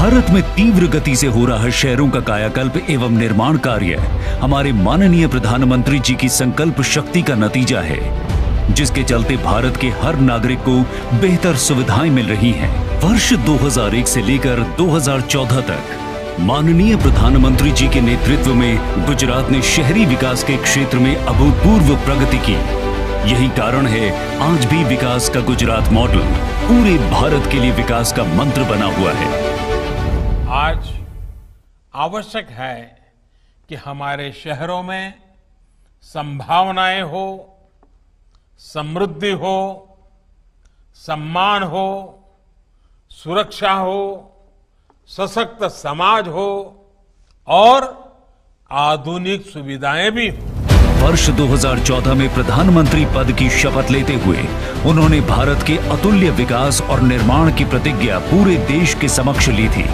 भारत में तीव्र गति से हो रहा शहरों का कायाकल्प एवं निर्माण कार्य हमारे माननीय प्रधानमंत्री जी की संकल्प शक्ति का नतीजा है, जिसके चलते भारत के हर नागरिक को बेहतर सुविधाएं मिल रही हैं। वर्ष 2001 से लेकर 2014 तक माननीय प्रधानमंत्री जी के नेतृत्व में गुजरात ने शहरी विकास के क्षेत्र में अभूतपूर्व प्रगति की। यही कारण है आज भी विकास का गुजरात मॉडल पूरे भारत के लिए विकास का मंत्र बना हुआ है। आज आवश्यक है कि हमारे शहरों में संभावनाएं हो, समृद्धि हो, सम्मान हो, सुरक्षा हो, सशक्त समाज हो और आधुनिक सुविधाएं भी हो। वर्ष 2014 में प्रधानमंत्री पद की शपथ लेते हुए उन्होंने भारत के अतुल्य विकास और निर्माण की प्रतिज्ञा पूरे देश के समक्ष ली थी।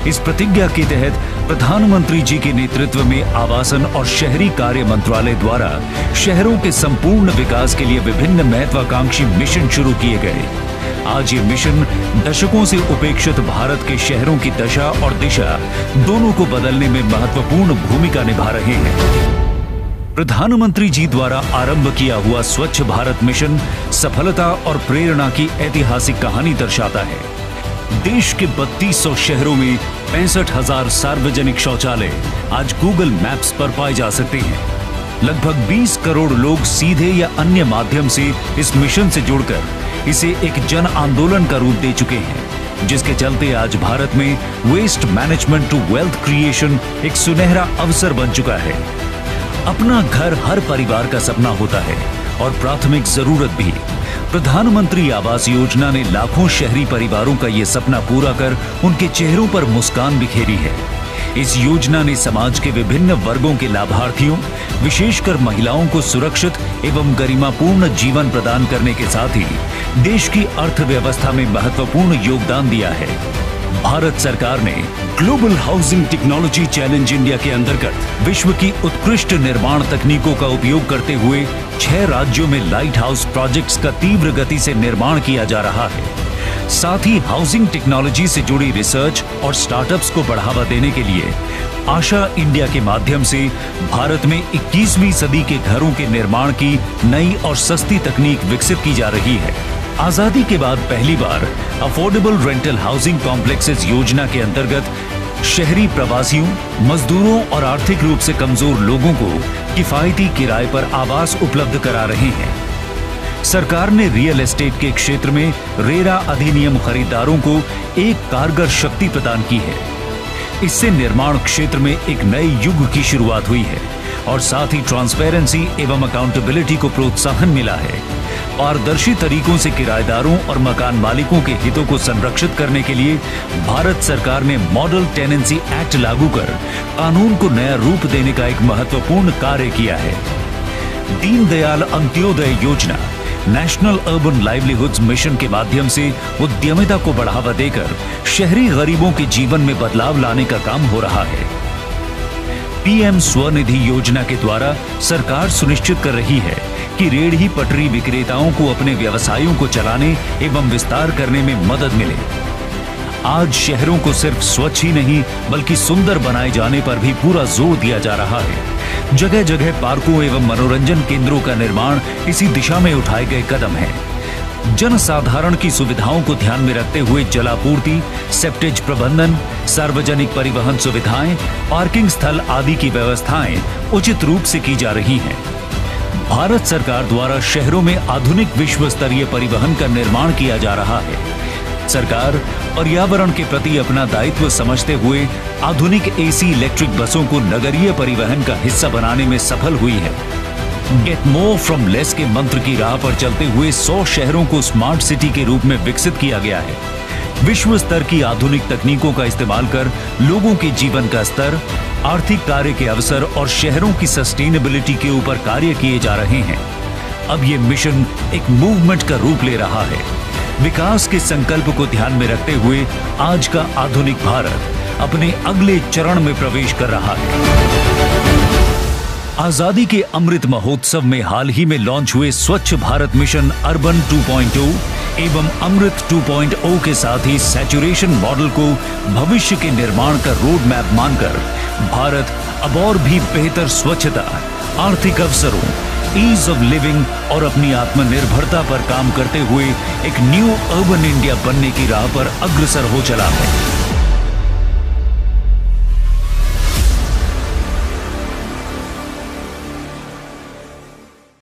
इस प्रतिज्ञा के तहत प्रधानमंत्री जी के नेतृत्व में आवासन और शहरी कार्य मंत्रालय द्वारा शहरों के संपूर्ण विकास के लिए विभिन्न महत्वाकांक्षी मिशन शुरू किए गए। आज ये मिशन दशकों से उपेक्षित भारत के शहरों की दशा और दिशा दोनों को बदलने में महत्वपूर्ण भूमिका निभा रहे हैं। प्रधानमंत्री जी द्वारा आरंभ किया हुआ स्वच्छ भारत मिशन सफलता और प्रेरणा की ऐतिहासिक कहानी दर्शाता है। देश के 3200 शहरों में 65,000 सार्वजनिक शौचालय आज गूगल मैप्स पर पाए जा सकते हैं। लगभग 20 करोड़ लोग सीधे या अन्य माध्यम से इस मिशन से जुड़कर इसे एक जन आंदोलन का रूप दे चुके हैं, जिसके चलते आज भारत में waste management to wealth creation एक सुनहरा अवसर बन चुका है। अपना घर हर परिवार का सपना होता है और प्राथमिक जरूरत भी। प्रधानमंत्री आवास योजना ने लाखों शहरी परिवारों का ये सपना पूरा कर उनके चेहरों पर मुस्कान बिखेरी है। इस योजना ने समाज के विभिन्न वर्गों के लाभार्थियों, विशेषकर महिलाओं को सुरक्षित एवं गरिमापूर्ण जीवन प्रदान करने के साथ ही देश की अर्थव्यवस्था में महत्वपूर्ण योगदान दिया है। भारत सरकार ने global housing technology challenge India के अंतर्गत विश्व की उत्कृष्ट निर्माण तकनीकों का उपयोग करते हुए 6 राज्यों में लाइट हाउस प्रोजेक्ट्स का तीव्र गति से निर्माण किया जा रहा है। साथ ही हाउसिंग टेक्नोलॉजी से जुड़ी रिसर्च और स्टार्टअप्स को बढ़ावा देने के लिए आशा इंडिया के माध्यम से भारत में 21वीं सदी के घरों के निर्माण की नई और सस्ती तकनीक विकसित की जा रही है। आजादी के बाद पहली बार अफोर्डेबल रेंटल हाउसिंग कॉम्प्लेक्सेस योजना के अंतर्गत शहरी प्रवासियों, मजदूरों और आर्थिक रूप से कमजोर लोगों को किफायती किराए पर आवास उपलब्ध करा रहे हैं। सरकार ने रियल एस्टेट के क्षेत्र में रेरा अधिनियम खरीदारों को एक कारगर शक्ति प्रदान की है। इससे निर्माण क्षेत्र में एक नए युग की शुरुआत हुई है और साथ ही ट्रांसपेरेंसी एवं अकाउंटेबिलिटी को प्रोत्साहन मिला है। पारदर्शी तरीकों से किराएदारों और मकान मालिकों के हितों को संरक्षित करने के लिए भारत सरकार ने मॉडल टेनेंसी एक्ट लागू कर कानून को नया रूप देने का एक महत्वपूर्ण कार्य किया है। दीनदयाल अंत्योदय योजना नेशनल अर्बन लाइवलीहुड्स मिशन के माध्यम से उद्यमिता को बढ़ावा देकर शहरी गरीबों के जीवन में बदलाव लाने का काम हो रहा है। पीएम स्वनिधि योजना के द्वारा सरकार सुनिश्चित कर रही है कि रेहड़ी पटरी विक्रेताओं को अपने व्यवसायों को चलाने एवं विस्तार करने में मदद मिले। आज शहरों को सिर्फ स्वच्छ ही नहीं बल्कि सुंदर बनाए जाने पर भी पूरा जोर दिया जा रहा है। जगह जगह पार्कों एवं मनोरंजन केंद्रों का निर्माण इसी दिशा में उठाए गए कदम है। जनसाधारण की सुविधाओं को ध्यान में रखते हुए जलापूर्ति, सेप्टेज प्रबंधन, सार्वजनिक परिवहन सुविधाएं, पार्किंग स्थल आदि की व्यवस्थाएं उचित रूप से की जा रही हैं। भारत सरकार द्वारा शहरों में आधुनिक विश्व स्तरीय परिवहन का निर्माण किया जा रहा है। सरकार पर्यावरण के प्रति अपना दायित्व समझते हुए आधुनिक एसी इलेक्ट्रिक बसों को नगरीय परिवहन का हिस्सा बनाने में सफल हुई है। गेट मोर फ्रॉम लेस के मंत्र की राह पर चलते हुए 100 शहरों को स्मार्ट सिटी के रूप में विकसित किया गया है। विश्व स्तर की आधुनिक तकनीकों का इस्तेमाल कर लोगों के जीवन का स्तर, आर्थिक कार्य के अवसर और शहरों की सस्टेनेबिलिटी के ऊपर कार्य किए जा रहे हैं। अब ये मिशन एक मूवमेंट का रूप ले रहा है। विकास के संकल्प को ध्यान में रखते हुए आज का आधुनिक भारत अपने अगले चरण में प्रवेश कर रहा है। आजादी के अमृत महोत्सव में हाल ही में लॉन्च हुए स्वच्छ भारत मिशन अर्बन 2.0 एवं अमृत 2.0 के साथ ही सैचुरेशन मॉडल को भविष्य के निर्माण का रोड मैप मानकर भारत अब और भी बेहतर स्वच्छता, आर्थिक अवसरों, ईज ऑफ लिविंग और अपनी आत्मनिर्भरता पर काम करते हुए एक न्यू अर्बन इंडिया बनने की राह पर अग्रसर हो चला है।